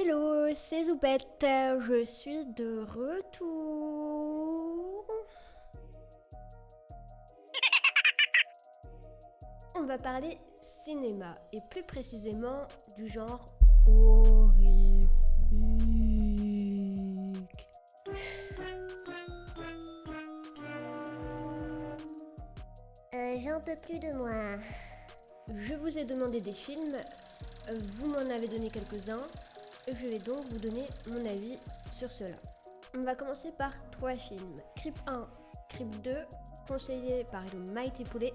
Hello, c'est Zoupette, je suis de retour. On va parler cinéma, et plus précisément du genre horrifique. J'en peux plus de moi. Je vous ai demandé des films, vous m'en avez donné quelques-uns, et je vais donc vous donner mon avis sur cela. On va commencer par 3 films. Creep 1, Creep 2, conseillé par le Mighty Poulet,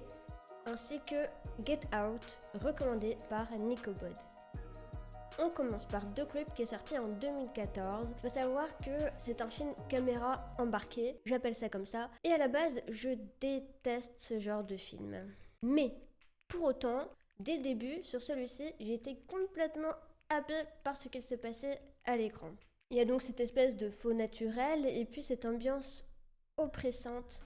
ainsi que Get Out, recommandé par Nico Bod. On commence par The Creep qui est sorti en 2014. Il faut savoir que c'est un film caméra embarquée, j'appelle ça comme ça, et à la base je déteste ce genre de film. Mais pour autant, dès le début, sur celui-ci, j'ai été complètement happée par ce qu'il se passait à l'écran. Il y a donc cette espèce de faux naturel et puis cette ambiance oppressante,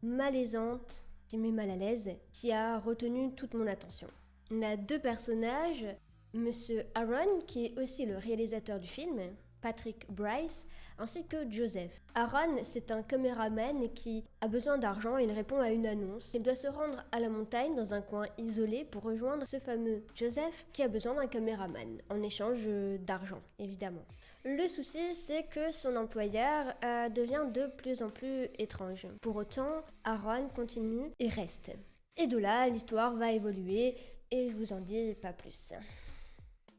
malaisante, qui met mal à l'aise, qui a retenu toute mon attention. On a 2 personnages, Monsieur Aaron, qui est aussi le réalisateur du film, Patrick Bryce, ainsi que Joseph. Aaron, c'est un caméraman qui a besoin d'argent et il répond à une annonce. Il doit se rendre à la montagne dans un coin isolé pour rejoindre ce fameux Joseph qui a besoin d'un caméraman, en échange d'argent, évidemment. Le souci, c'est que son employeur devient de plus en plus étrange. Pour autant, Aaron continue et reste. Et de là, l'histoire va évoluer et je vous en dis pas plus.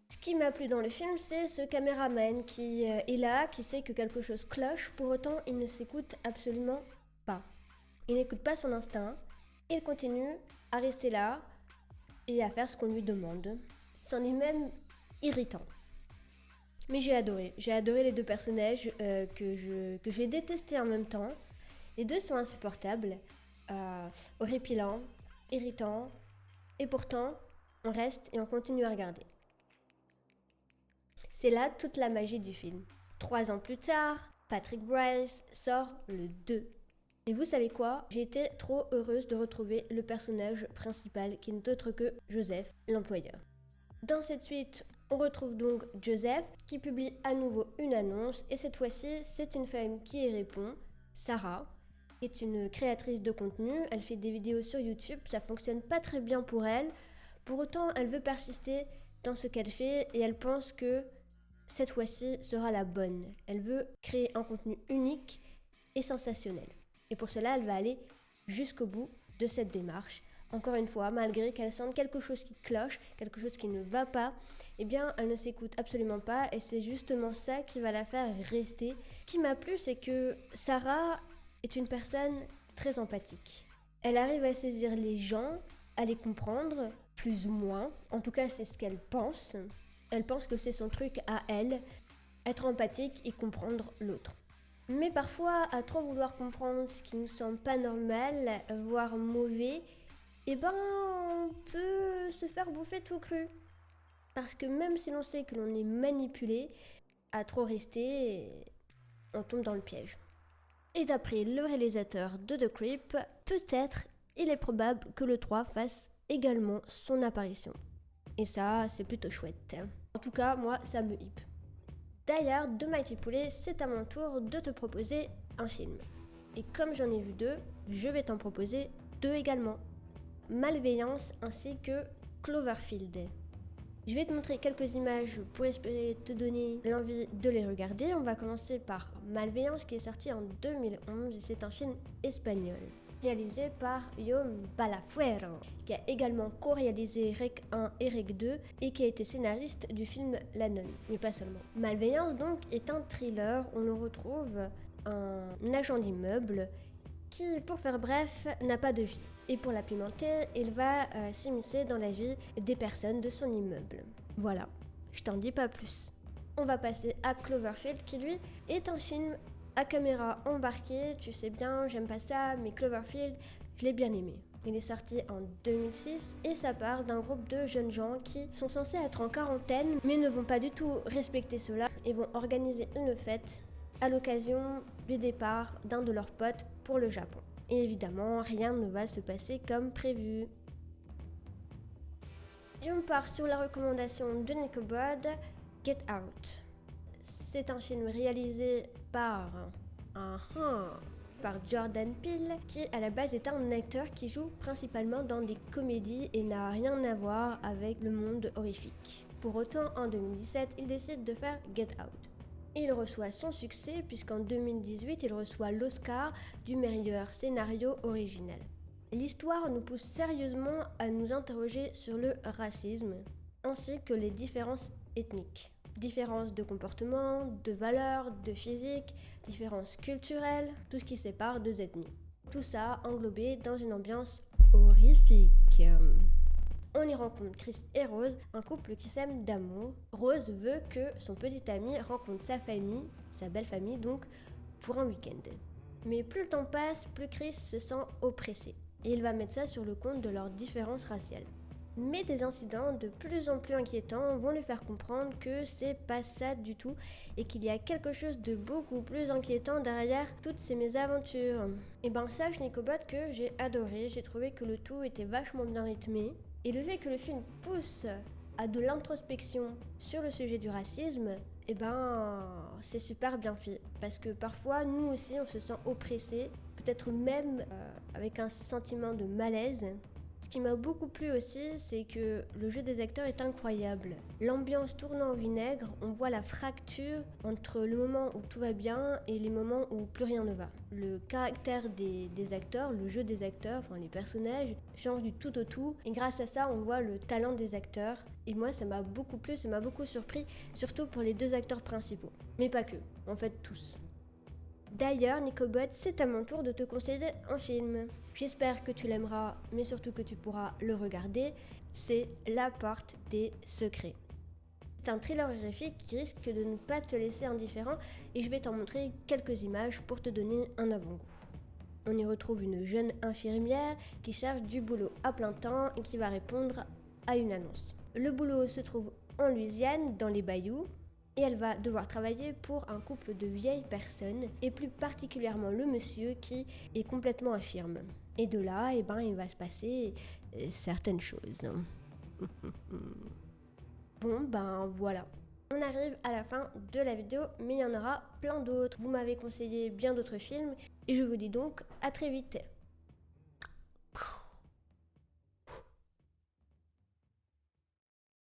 Ce qui m'a plu dans le film, c'est ce caméraman qui est là, qui sait que quelque chose cloche, pour autant il ne s'écoute absolument pas. Il n'écoute pas son instinct, il continue à rester là et à faire ce qu'on lui demande. C'en est même irritant. Mais j'ai adoré les 2 personnages que j'ai détestés en même temps. Les 2 sont insupportables, horripilants, irritants, et pourtant on reste et on continue à regarder. C'est là toute la magie du film. 3 ans plus tard, Patrick Bryce sort le 2. Et vous savez quoi? J'ai été trop heureuse de retrouver le personnage principal qui n'est autre que Joseph, l'employeur. Dans cette suite, on retrouve donc Joseph qui publie à nouveau une annonce et cette fois-ci, c'est une femme qui y répond, Sarah, qui est une créatrice de contenu. Elle fait des vidéos sur YouTube, ça fonctionne pas très bien pour elle. Pour autant, elle veut persister dans ce qu'elle fait et elle pense que cette fois-ci sera la bonne. Elle veut créer un contenu unique et sensationnel. Et pour cela, elle va aller jusqu'au bout de cette démarche. Encore une fois, malgré qu'elle sente quelque chose qui cloche, quelque chose qui ne va pas, eh bien, elle ne s'écoute absolument pas et c'est justement ça qui va la faire rester. Ce qui m'a plu, c'est que Sarah est une personne très empathique. Elle arrive à saisir les gens, à les comprendre, plus ou moins. En tout cas, c'est ce qu'elle pense. Elle pense que c'est son truc à elle, être empathique et comprendre l'autre. Mais parfois, à trop vouloir comprendre ce qui nous semble pas normal, voire mauvais, on peut se faire bouffer tout cru. Parce que même si l'on sait que l'on est manipulé, à trop rester, on tombe dans le piège. Et d'après le réalisateur de The Creep, peut-être il est probable que le 3 fasse également son apparition. Et ça, c'est plutôt chouette. En tout cas, moi, ça me hype. D'ailleurs, de Mighty Poulet, c'est à mon tour de te proposer un film. Et comme j'en ai vu 2, je vais t'en proposer 2 également. Malveillance ainsi que Cloverfield. Je vais te montrer quelques images pour espérer te donner l'envie de les regarder. On va commencer par Malveillance qui est sorti en 2011 et c'est un film espagnol. Réalisé par Guillaume Balafuero, qui a également co-réalisé Rec 1 et Rec 2 et qui a été scénariste du film La Nonne, mais pas seulement. Malveillance donc est un thriller où l'on retrouve un agent d'immeuble qui, pour faire bref, n'a pas de vie. Et pour la pimenter, il va s'immiscer dans la vie des personnes de son immeuble. Voilà, je t'en dis pas plus. On va passer à Cloverfield qui lui est un film à caméra embarquée, tu sais bien, j'aime pas ça, mais Cloverfield, je l'ai bien aimé. Il est sorti en 2006 et ça part d'un groupe de jeunes gens qui sont censés être en quarantaine mais ne vont pas du tout respecter cela et vont organiser une fête à l'occasion du départ d'un de leurs potes pour le Japon. Et évidemment, rien ne va se passer comme prévu. Et on part sur la recommandation de Nico Bod, Get Out. C'est un film réalisé par Jordan Peele, qui à la base est un acteur qui joue principalement dans des comédies et n'a rien à voir avec le monde horrifique. Pour autant, en 2017, il décide de faire Get Out. Il reçoit son succès puisqu'en 2018, il reçoit l'Oscar du meilleur scénario original. L'histoire nous pousse sérieusement à nous interroger sur le racisme, ainsi que les différences ethniques. Différences de comportement, de valeurs, de physique, différences culturelles, tout ce qui sépare deux ethnies. Tout ça englobé dans une ambiance horrifique. On y rencontre Chris et Rose, un couple qui s'aime d'amour. Rose veut que son petit ami rencontre sa famille, sa belle famille donc, pour un week-end. Mais plus le temps passe, plus Chris se sent oppressé. Et il va mettre ça sur le compte de leurs différences raciales. Mais des incidents de plus en plus inquiétants vont lui faire comprendre que c'est pas ça du tout et qu'il y a quelque chose de beaucoup plus inquiétant derrière toutes ces mésaventures. Et sache Nicobot que j'ai adoré, j'ai trouvé que le tout était vachement bien rythmé. Et le fait que le film pousse à de l'introspection sur le sujet du racisme, c'est super bien fait. Parce que parfois, nous aussi, on se sent oppressé, peut-être même avec un sentiment de malaise. Ce qui m'a beaucoup plu aussi, c'est que le jeu des acteurs est incroyable. L'ambiance tourne en vinaigre, on voit la fracture entre le moment où tout va bien et les moments où plus rien ne va. Le caractère des acteurs, le jeu des acteurs, les personnages, change du tout au tout. Et grâce à ça, on voit le talent des acteurs. Et moi, ça m'a beaucoup plu, ça m'a beaucoup surpris, surtout pour les deux acteurs principaux. Mais pas que, en fait tous. D'ailleurs, Nicobot, c'est à mon tour de te conseiller un film. J'espère que tu l'aimeras, mais surtout que tu pourras le regarder. C'est La Porte des Secrets. C'est un thriller horrifique qui risque de ne pas te laisser indifférent et je vais t'en montrer quelques images pour te donner un avant-goût. On y retrouve une jeune infirmière qui cherche du boulot à plein temps et qui va répondre à une annonce. Le boulot se trouve en Louisiane, dans les bayous. Et elle va devoir travailler pour un couple de vieilles personnes, et plus particulièrement le monsieur qui est complètement infirme. Et de là, il va se passer certaines choses. Voilà. On arrive à la fin de la vidéo, mais il y en aura plein d'autres. Vous m'avez conseillé bien d'autres films, et je vous dis donc à très vite.